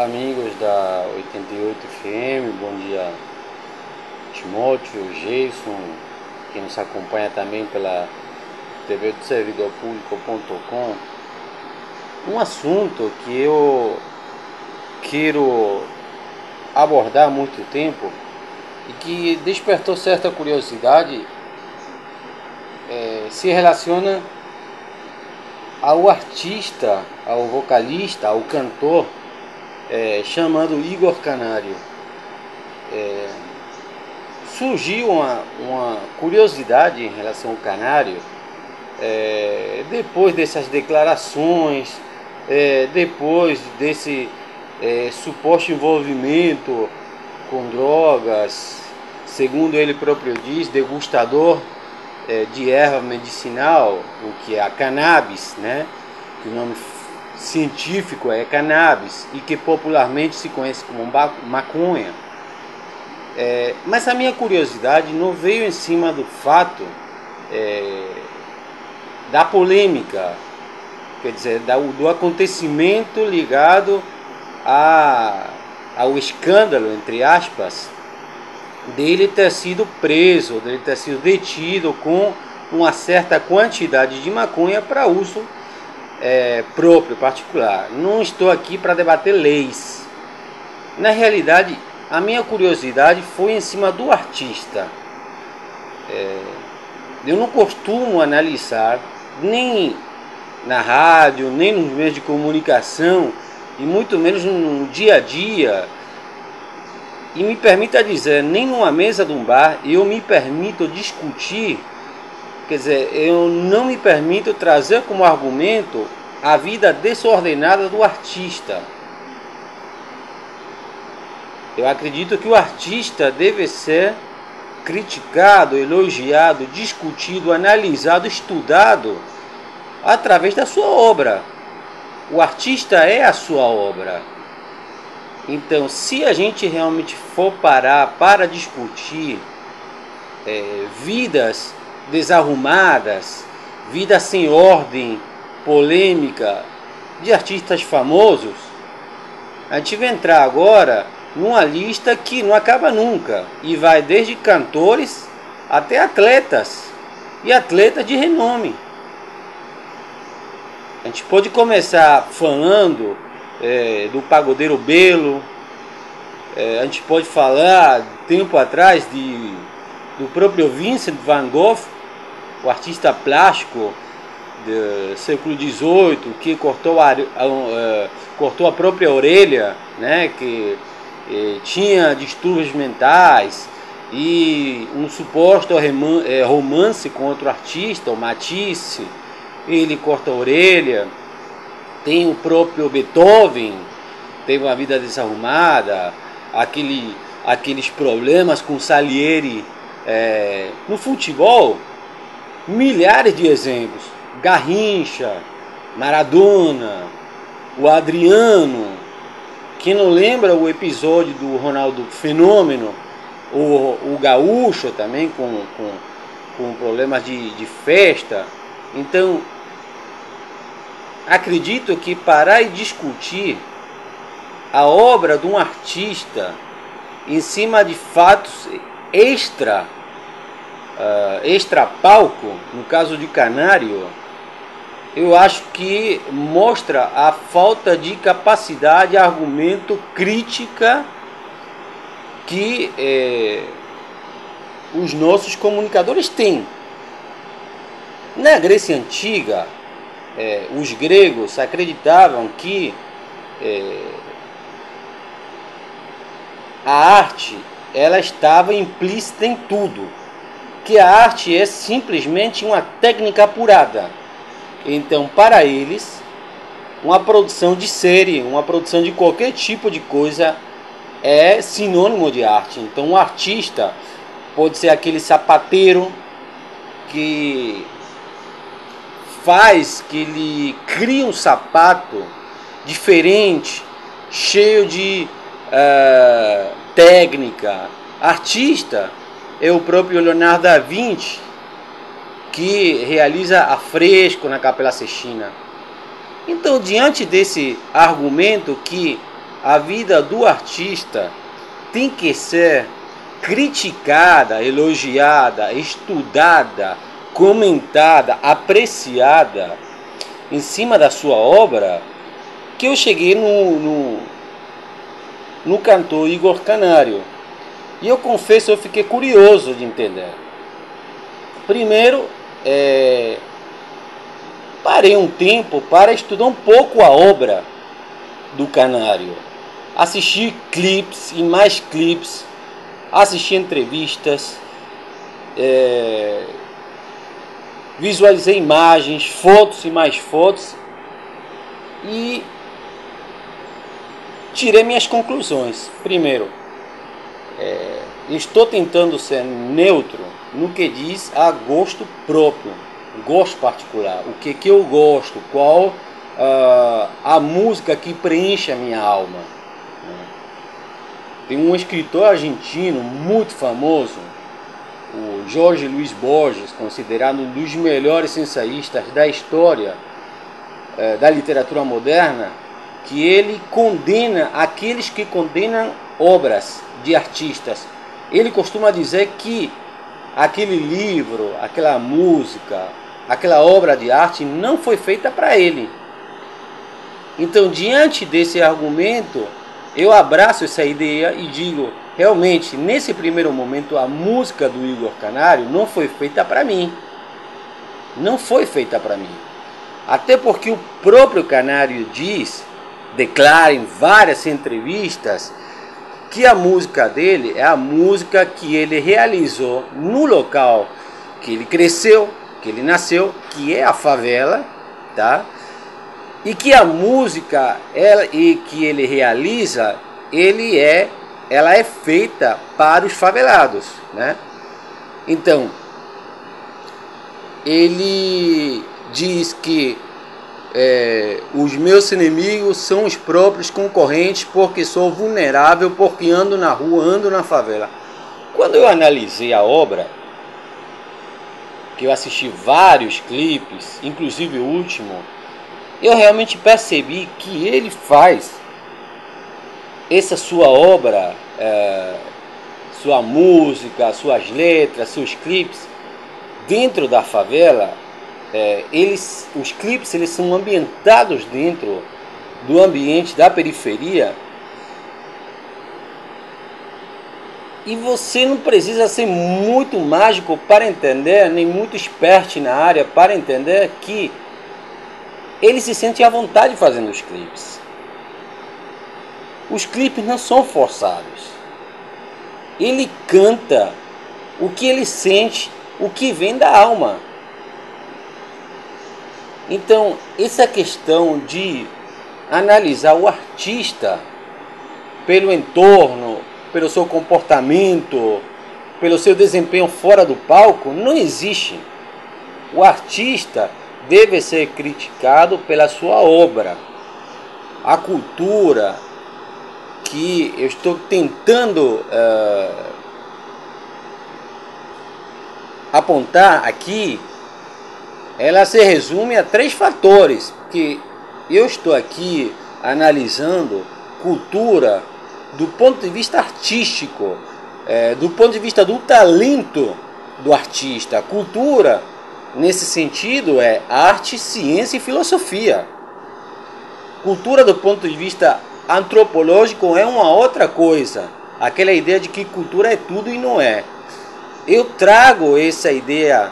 amigos da 88 FM, bom dia Timóteo, Jason, que nos acompanha também pela TV do Servidor Público.com. Um assunto que eu quero abordar há muito tempo e que despertou certa curiosidade se relaciona ao artista, ao vocalista, ao cantor chamado Igor Canário. Surgiu uma curiosidade em relação ao Canário depois dessas declarações, depois desse suposto envolvimento com drogas, segundo ele próprio diz, degustador de erva medicinal, o que é a cannabis, né? Que o nome científico é cannabis e que popularmente se conhece como maconha. Mas a minha curiosidade não veio em cima do fato da polêmica, quer dizer, do acontecimento ligado ao escândalo, entre aspas, dele ter sido preso, dele ter sido detido com uma certa quantidade de maconha para uso próprio, particular. Não estou aqui para debater leis. Na realidade, a minha curiosidade foi em cima do artista. Eu não costumo analisar, nem na rádio, nem nos meios de comunicação, e muito menos no dia a dia. E me permita dizer, nem numa mesa de um bar eu me permito discutir, quer dizer, eu não me permito trazer como argumento a vida desordenada do artista. Eu acredito que o artista deve ser criticado, elogiado, discutido, analisado, estudado através da sua obra. O artista é a sua obra. Então, se a gente realmente for parar para discutir vidas desarrumadas, vidas sem ordem, polêmica de artistas famosos, a gente vai entrar agora numa lista que não acaba nunca e vai desde cantores até atletas e atletas de renome. A gente pode começar falando do pagodeiro Belo, a gente pode falar tempo atrás do próprio Vincent van Gogh, o artista plástico do século XVIII, que cortou a própria orelha, né, que tinha distúrbios mentais, e um suposto romance com outro artista, o Matisse, ele corta a orelha. Tem o próprio Beethoven, teve uma vida desarrumada, aqueles problemas com Salieri no futebol, milhares de exemplos. Garrincha, Maradona, o Adriano, quem não lembra o episódio do Ronaldo Fenômeno, o Gaúcho também com problemas de festa. Então, acredito que parar e discutir a obra de um artista em cima de fatos extra palco, no caso de Canário, eu acho que mostra a falta de capacidade, argumento, crítica que os nossos comunicadores têm. Na Grécia Antiga, os gregos acreditavam que a arte ela estava implícita em tudo, que a arte é simplesmente uma técnica apurada. Então, para eles, uma produção de série, uma produção de qualquer tipo de coisa é sinônimo de arte. Então, um artista pode ser aquele sapateiro que ele cria um sapato diferente, cheio de técnica. Artista é o próprio Leonardo da Vinci, que realiza afresco na Capela Sistina. Então, diante desse argumento que a vida do artista tem que ser criticada, elogiada, estudada, comentada, apreciada em cima da sua obra, que eu cheguei no cantor Igor Canário. E eu confesso, eu fiquei curioso de entender. Primeiro, parei um tempo para estudar um pouco a obra do Canário. Assisti clipes e mais clipes, assisti entrevistas, visualizei imagens, fotos e mais fotos e tirei minhas conclusões. Primeiro, estou tentando ser neutro no que diz a gosto próprio, gosto particular, o que eu gosto, qual a música que preenche a minha alma. Tem um escritor argentino muito famoso, o Jorge Luis Borges, considerado um dos melhores ensaístas da história da literatura moderna, que ele condena aqueles que condenam obras de artistas. Ele costuma dizer que aquele livro, aquela música, aquela obra de arte não foi feita para ele. Então, diante desse argumento, eu abraço essa ideia e digo, realmente, nesse primeiro momento, a música do Igor Canário não foi feita para mim. Não foi feita para mim. Até porque o próprio Canário declara em várias entrevistas, que a música dele é a música que ele realizou no local que ele cresceu, que ele nasceu, que é a favela, tá? E que a música que ele realiza, ela é feita para os favelados, né? Então, ele diz que os meus inimigos são os próprios concorrentes, porque sou vulnerável, porque ando na rua, ando na favela. Quando eu analisei a obra, que eu assisti vários clipes, inclusive o último, eu realmente percebi que ele faz essa sua obra, sua música, suas letras, seus clipes, dentro da favela. Os clipes eles são ambientados dentro do ambiente da periferia, e você não precisa ser muito mágico para entender, nem muito esperto na área para entender que ele se sente à vontade fazendo os clipes. Os clipes não são forçados. Ele canta o que ele sente, o que vem da alma. Então, essa questão de analisar o artista pelo entorno, pelo seu comportamento, pelo seu desempenho fora do palco, não existe. O artista deve ser criticado pela sua obra. A cultura que eu estou tentando apontar aqui, ela se resume a 3 fatores, que eu estou aqui analisando cultura do ponto de vista artístico, do ponto de vista do talento do artista. Cultura, nesse sentido, é arte, ciência e filosofia. Cultura do ponto de vista antropológico é uma outra coisa, aquela ideia de que cultura é tudo e não é. Eu trago essa ideia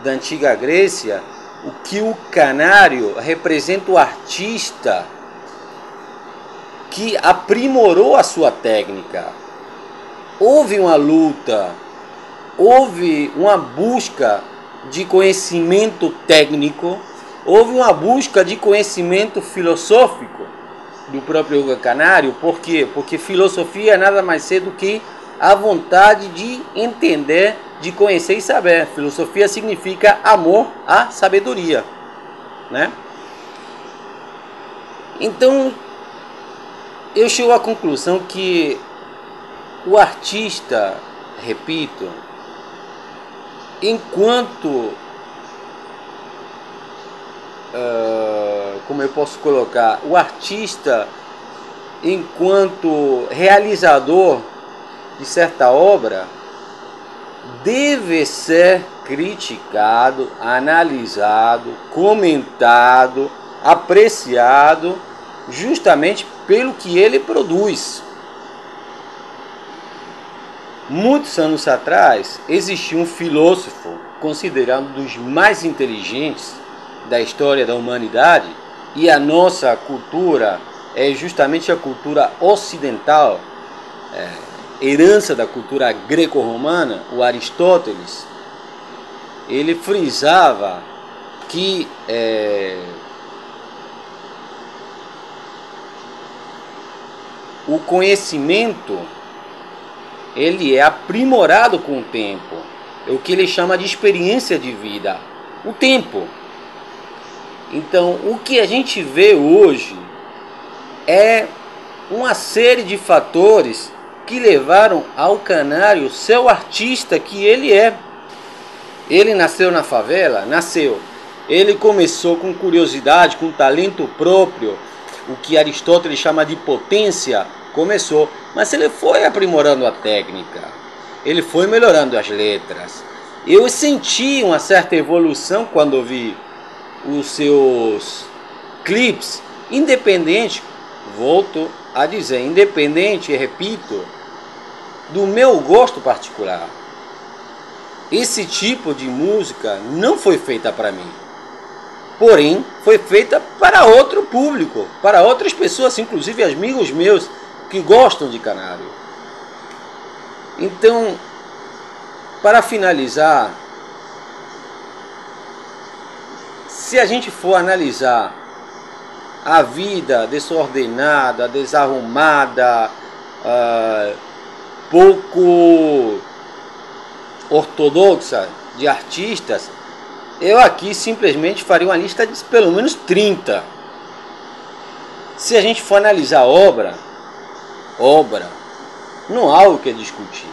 da antiga Grécia, o que o Canário representa o artista que aprimorou a sua técnica. Houve uma luta, houve uma busca de conhecimento técnico, houve uma busca de conhecimento filosófico do próprio Igor Canário. Por quê? Porque filosofia é nada mais é do que a vontade de entender, de conhecer e saber. Filosofia significa amor à sabedoria, né? Então, eu chego à conclusão que o artista, repito, enquanto, como eu posso colocar, o artista enquanto realizador de certa obra, deve ser criticado, analisado, comentado, apreciado, justamente pelo que ele produz. Muitos anos atrás, existia um filósofo considerado um dos mais inteligentes da história da humanidade, e a nossa cultura é justamente a cultura ocidental, herança da cultura greco-romana, o Aristóteles. Ele frisava que o conhecimento ele é aprimorado com o tempo. É o que ele chama de experiência de vida, o tempo. Então, o que a gente vê hoje é uma série de fatores que levaram ao Canário ser o artista que ele é. Ele nasceu na favela? Nasceu. Ele começou com curiosidade, com talento próprio, o que Aristóteles chama de potência, começou. Mas ele foi aprimorando a técnica, ele foi melhorando as letras. Eu senti uma certa evolução quando ouvi os seus clipes, independente, volto a dizer, independente, repito, do meu gosto particular. Esse tipo de música não foi feita para mim, porém foi feita para outro público, para outras pessoas, inclusive amigos meus que gostam de Canário. Então, para finalizar, se a gente for analisar a vida desordenada, desarrumada, pouco ortodoxa de artistas, eu aqui simplesmente faria uma lista de pelo menos 30. Se a gente for analisar a obra, não há o que discutir.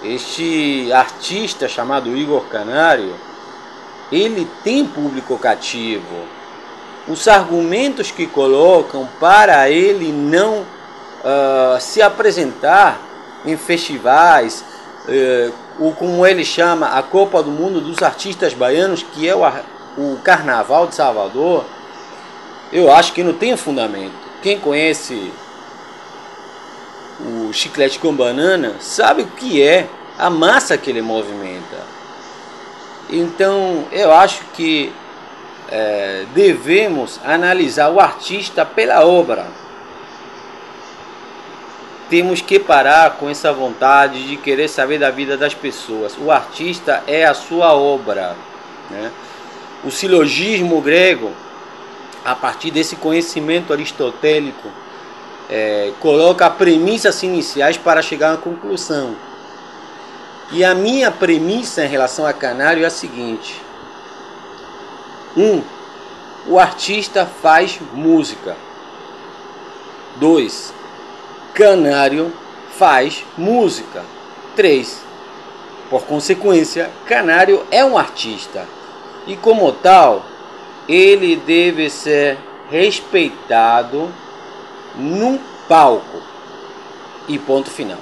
Este artista chamado Igor Canário, ele tem público cativo. Os argumentos que colocam para ele não se apresentar em festivais, ou como ele chama, a Copa do Mundo dos Artistas Baianos, que é o Carnaval de Salvador, eu acho que não tem fundamento. Quem conhece o Chiclete com Banana sabe o que é a massa que ele movimenta. Então eu acho que devemos analisar o artista pela obra. Temos que parar com essa vontade de querer saber da vida das pessoas. O artista é a sua obra, né? O silogismo grego, a partir desse conhecimento aristotélico, coloca premissas iniciais para chegar à conclusão. E a minha premissa em relação a Canário é a seguinte: 1. O artista faz música. 2. Canário faz música. 3. Por consequência, Canário é um artista. E como tal, ele deve ser respeitado num palco. E ponto final.